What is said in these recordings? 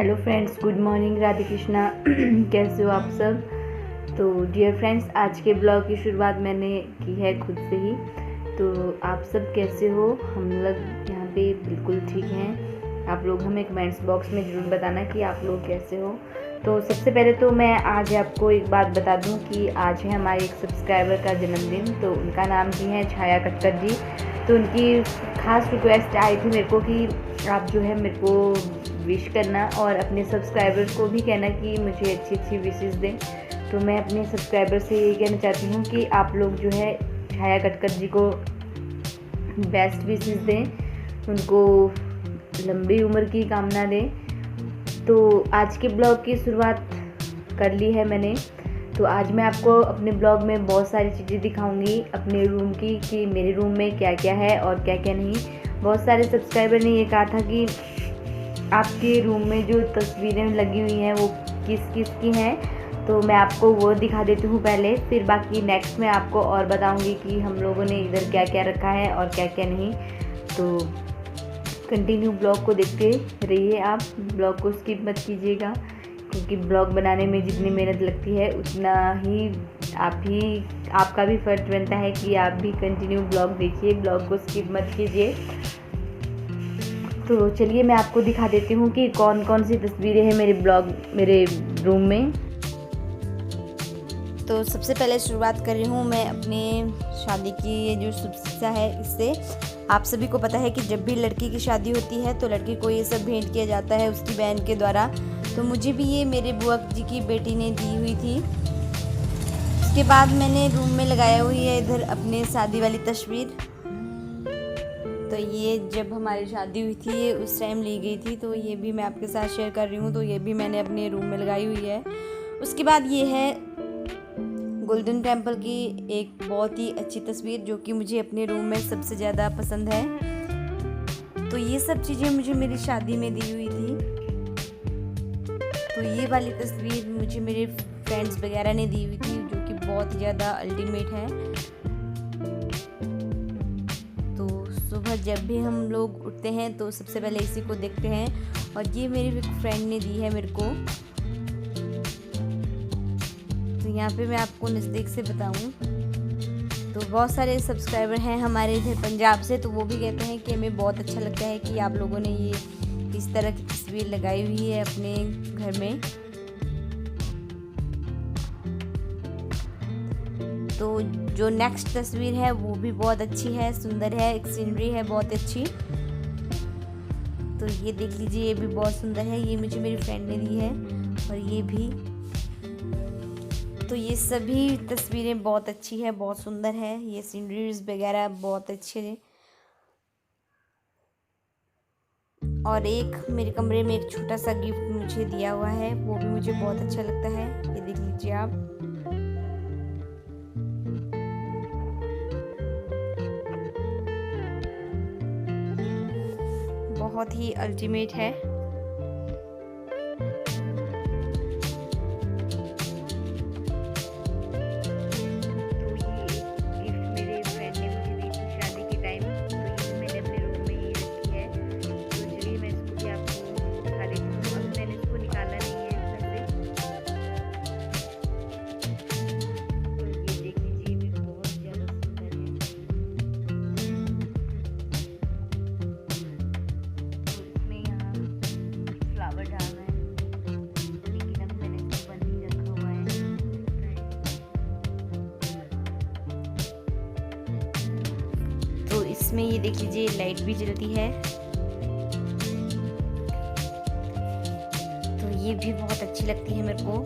Hello friends, good morning, Radhe Krishna. कैसे हो आप सब। तो डियर फ्रेंड्स, आज के ब्लॉग की शुरुआत मैंने की है खुद से ही। तो आप सब कैसे हो। हम लोग यहाँ पे बिल्कुल ठीक हैं। आप लोग हमें कमेंट्स बॉक्स में ज़रूर बताना कि आप लोग कैसे हो। तो सबसे पहले तो मैं आज आपको एक बात बता दूं कि आज है हमारे एक सब्सक्राइबर का जन्मदिन। तो उनका नाम भी है छाया कटकर जी। तो उनकी ख़ास रिक्वेस्ट आई थी मेरे को कि आप जो है मेरे को विश करना और अपने सब्सक्राइबर्स को भी कहना कि मुझे अच्छी अच्छी विशेस दें। तो मैं अपने सब्सक्राइबर से ये कहना चाहती हूँ कि आप लोग जो है छाया कटकर जी को बेस्ट विशेस दें, उनको लंबी उम्र की कामना दें। तो आज के ब्लॉग की शुरुआत कर ली है मैंने। तो आज मैं आपको अपने ब्लॉग में बहुत सारी चीज़ें दिखाऊंगी अपने रूम की, कि मेरे रूम में क्या क्या है और क्या क्या नहीं। बहुत सारे सब्सक्राइबर ने ये कहा था कि आपके रूम में जो तस्वीरें लगी हुई हैं वो किस किस की हैं। तो मैं आपको वो दिखा देती हूँ पहले, फिर बाकी नेक्स्ट में आपको और बताऊँगी कि हम लोगों ने इधर क्या क्या रखा है और क्या क्या नहीं। तो कंटिन्यू ब्लॉग को देखते रहिए, आप ब्लॉग को स्किप मत कीजिएगा, क्योंकि ब्लॉग बनाने में जितनी मेहनत लगती है उतना ही आपका भी फ़र्ज बनता है कि आप भी कंटिन्यू ब्लॉग देखिए, ब्लॉग को स्किप मत कीजिए। तो चलिए मैं आपको दिखा देती हूँ कि कौन कौन सी तस्वीरें हैं मेरे रूम में। तो सबसे पहले शुरुआत कर रही हूँ मैं अपने शादी की ये जो शुभ शिक्षा है इससे। आप सभी को पता है कि जब भी लड़की की शादी होती है तो लड़की को ये सब भेंट किया जाता है उसकी बहन के द्वारा। तो मुझे भी ये मेरे बुआ जी की बेटी ने दी हुई थी। उसके बाद मैंने रूम में लगाया हुई है इधर अपने शादी वाली तस्वीर। तो ये जब हमारी शादी हुई थी ये उस टाइम ली गई थी, तो ये भी मैं आपके साथ शेयर कर रही हूँ। तो ये भी मैंने अपने रूम में लगाई हुई है। उसके बाद ये है गोल्डन टेम्पल की एक बहुत ही अच्छी तस्वीर जो कि मुझे अपने रूम में सबसे ज़्यादा पसंद है। तो ये सब चीज़ें मुझे मेरी शादी में दी हुई थी। तो ये वाली तस्वीर मुझे मेरे फ्रेंड्स वगैरह ने दी हुई थी जो कि बहुत ही ज़्यादा अल्टीमेट है। तो सुबह जब भी हम लोग उठते हैं तो सबसे पहले इसी को देखते हैं, और ये मेरी एक फ्रेंड ने दी है मेरे को। तो यहाँ पे मैं आपको नज़दीक से बताऊँ तो बहुत सारे सब्सक्राइबर हैं हमारे इधर पंजाब से, तो वो भी कहते हैं कि हमें बहुत अच्छा लगता है कि आप लोगों ने ये इस तरह की तस्वीर लगाई हुई है अपने घर में। तो जो नेक्स्ट तस्वीर है वो भी बहुत अच्छी है, सुंदर है, एक सीनरी है बहुत अच्छी। तो ये देख लीजिए, ये भी बहुत सुंदर है, ये मुझे मेरी फ्रेंड ने दी है। और ये भी, तो ये सभी तस्वीरें बहुत अच्छी है, बहुत सुंदर है। ये सीनरीज वगैरह बहुत अच्छे हैं। और एक मेरे कमरे में एक छोटा सा गिफ्ट मुझे दिया हुआ है, वो भी मुझे बहुत अच्छा लगता है। ये देख लीजिए आप। बहुत ही अल्टीमेट है। तो इसमें ये देख लीजिए लाइट भी जलती है। तो ये भी बहुत अच्छी लगती है मेरे को।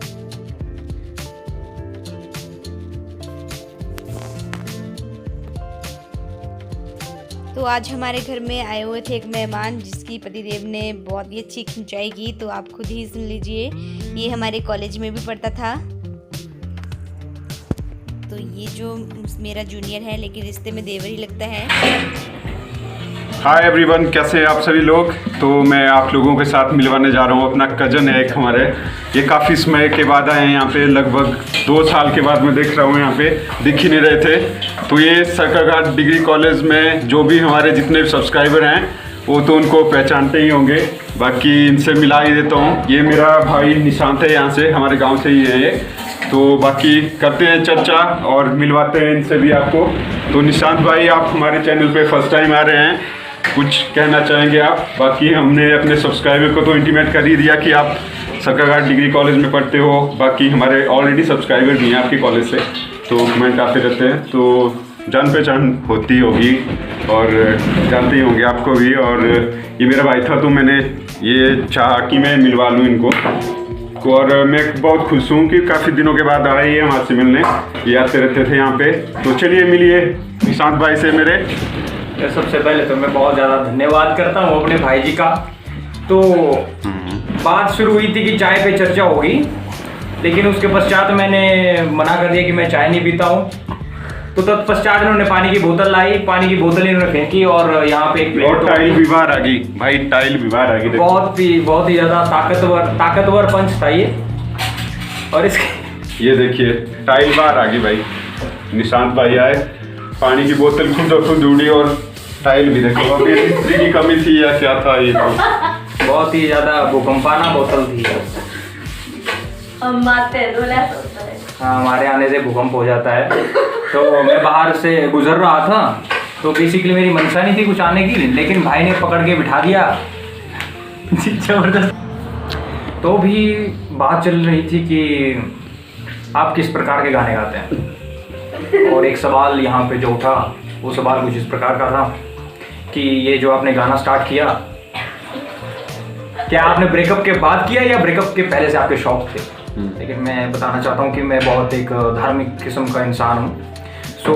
तो आज हमारे घर में आए हुए थे एक मेहमान जिसकी पतिदेव ने बहुत ही अच्छी खिंचाई की, तो आप खुद ही सुन लीजिए। ये हमारे कॉलेज में भी पढ़ता था। तो ये जो मेरा जूनियर है लेकिन रिश्ते में देवर ही लगता है। हाय एवरीवन, कैसे हैं आप सभी लोग। तो मैं आप लोगों के साथ मिलवाने जा रहा हूँ अपना कज़न है एक हमारे। ये काफ़ी समय के बाद आए हैं यहाँ पे, लगभग 2 साल के बाद मैं देख रहा हूँ, यहाँ पे दिख ही नहीं रहे थे। तो ये सरकारघाट डिग्री कॉलेज में जो भी हमारे जितने भी सब्सक्राइबर हैं वो तो उनको पहचानते ही होंगे, बाकी इनसे मिला ही देता हूँ। ये मेरा भाई निशांत है, यहाँ से हमारे गांव से ही है ये। तो बाकी करते हैं चर्चा और मिलवाते हैं इनसे भी आपको। तो निशांत भाई, आप हमारे चैनल पे फर्स्ट टाइम आ रहे हैं, कुछ कहना चाहेंगे आप? बाकी हमने अपने सब्सक्राइबर को तो इंटीमेट कर ही दिया कि आप सरकाघाट डिग्री कॉलेज में पढ़ते हो। बाकी हमारे ऑलरेडी सब्सक्राइबर भी हैं आपके कॉलेज से, तो कमेंट आते रहते हैं, तो जान पहचान होती होगी और जानते ही होंगे आपको भी। और ये मेरा भाई था, तो मैंने ये चाहा कि मैं मिलवा लूँ इनको। और मैं बहुत खुश हूँ कि काफ़ी दिनों के बाद आए ये हमारे से मिलने, ये आते रहते थे यहाँ पे। तो चलिए मिलिए निशांत भाई से मेरे। सबसे पहले तो मैं बहुत ज़्यादा धन्यवाद करता हूँ अपने भाई जी का। तो बात शुरू हुई थी कि चाय पे चर्चा होगी, लेकिन उसके पश्चात मैंने मना कर दिया कि मैं चाय नहीं पीता हूँ। तो तत्पश्चात इन्होंने पानी की बोतल लाई, पानी की बोतल इन्होंने फेंकी और यहाँ पे एक और टाइल भी बाहर आ गई भाई, टाइल भी बाहर आ गई। बहुत ही ज़्यादा ताकतवर पंच था ये। और इसके ये देखिए टाइल बाहर आ गई भाई। निशांत भाई आए, पानी की बोतल खुद उड़ी और टाइल भी देखो। अब ये इस्त्री की कमी थी या क्या था ये? तो बहुत ही ज़्यादा भूकंपाना बोतल थी। हम मारते हैं, होता है। हाँ, हमारे आने से भूकंप हो जाता है। तो मैं बाहर से गुजर रहा था, तो बेसिकली मेरी मंशा नहीं थी कुछ आने की, लेकिन भाई ने पकड़ के बिठा दिया जबरदस्त। तो भी बात चल रही थी कि आप किस प्रकार के गाने गाते हैं, और एक सवाल यहाँ पे जो उठा, वो सवाल कुछ इस प्रकार का था कि ये जो आपने गाना स्टार्ट किया, क्या आपने ब्रेकअप के बाद किया या ब्रेकअप के पहले से आपके शौक थे? लेकिन मैं बताना चाहता हूँ कि मैं बहुत एक धार्मिक किस्म का इंसान हूँ। सो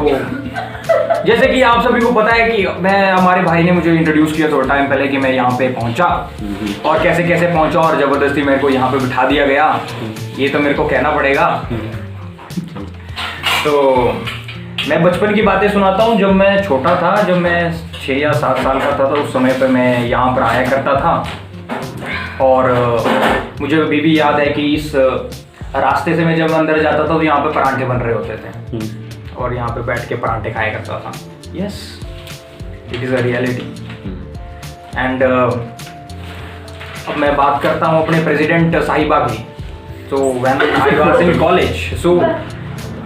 जैसे कि आप सभी को पता है कि हमारे भाई ने मुझे इंट्रोड्यूस किया थोड़ा टाइम पहले कि मैं यहाँ पे पहुँचा, और कैसे कैसे पहुँचा और ज़बरदस्ती मेरे को यहाँ पे बिठा दिया गया, ये तो मेरे को कहना पड़ेगा। तो मैं बचपन की बातें सुनाता हूँ। जब मैं छोटा था, जब मैं 6 या 7 साल का था, तो उस समय पर मैं यहाँ पर आया करता था, और मुझे अभी भी याद है कि इस रास्ते से मैं जब अंदर जाता था तो यहाँ पे परांठे बन रहे होते थे, और यहाँ पे बैठ के परांठे खाया करता था। Yes, it is a reality. And अब मैं बात करता हूँ अपने प्रेसिडेंट साहिबा की। तो when I was in college, so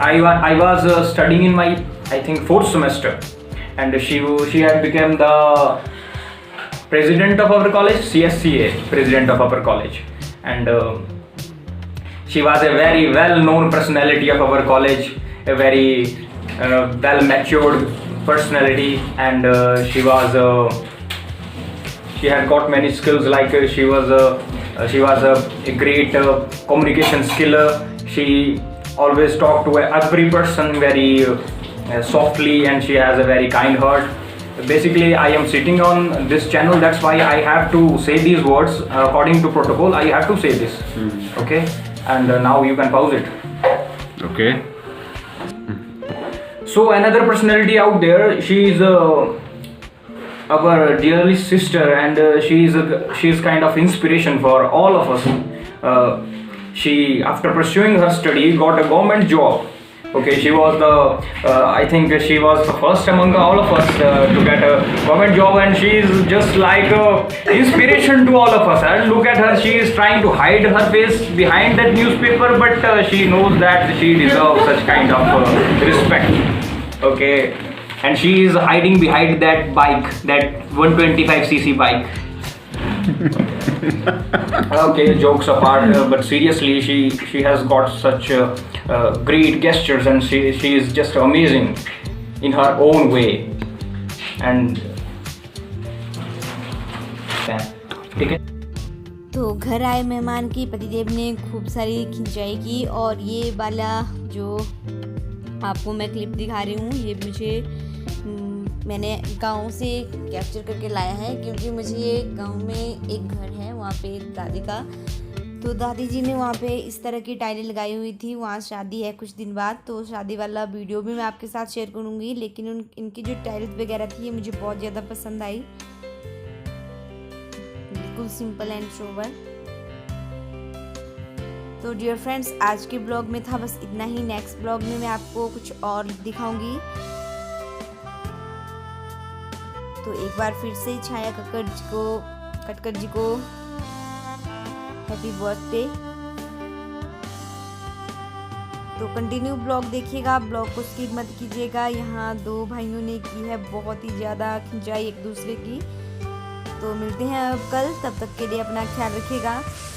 I was studying in my I think 4th semester, and she had become the president of our college, CSCA president of our college, and she was a very well known personality of our college, a very well matured personality, and she had got many skills, like she was a great communication skiller. She always talked to every person very softly, and she has a very kind heart. Basically, I am sitting on this channel, that's why I have to say these words according to protocol. I have to say this. Okay, and now you can pause it. Okay. So another personality out there, she is our dearly sister, and she is kind of inspiration for all of us. She, after pursuing her study, got a government job. Okay, she was I think she was the first among all of us to get a government job, and she is just like inspiration to all of us. And look at her, she is trying to hide her face behind that newspaper, but she knows that she deserves such kind of respect. Okay, and she is hiding behind that bike, that 125cc bike. Okay, jokes apart, but seriously, she has got such great gestures, and she is just amazing in her own way. And ठीक है। तो घर आए मेहमान की पतिदेव ने खूब सारी खिंचाई की, और ये वाला जो आपको मैं क्लिप दिखा रही हूँ, ये मुझे मैंने गांव से कैप्चर करके लाया है, क्योंकि मुझे ये गांव में एक घर है वहाँ पे दादी का, तो दादी जी ने वहाँ पे इस तरह की टाइलें लगाई हुई थी। वहाँ शादी है कुछ दिन बाद, तो शादी वाला वीडियो भी मैं आपके साथ शेयर करूँगी। लेकिन इनकी जो टाइल्स वगैरह थी, ये मुझे बहुत ज़्यादा पसंद आई, बिल्कुल सिंपल एंड सोबर। तो डियर फ्रेंड्स, आज के ब्लॉग में था बस इतना ही। नेक्स्ट ब्लॉग में मैं आपको कुछ और दिखाऊंगी। तो एक बार फिर से छाया कटकर जी को हैप्पी बर्थडे। तो कंटिन्यू ब्लॉग देखिएगा, ब्लॉग को स्किप मत कीजिएगा। यहाँ दो भाइयों ने की है बहुत ही ज़्यादा खिंचाई एक दूसरे की। तो मिलते हैं अब कल, तब तक के लिए अपना ख्याल रखिएगा।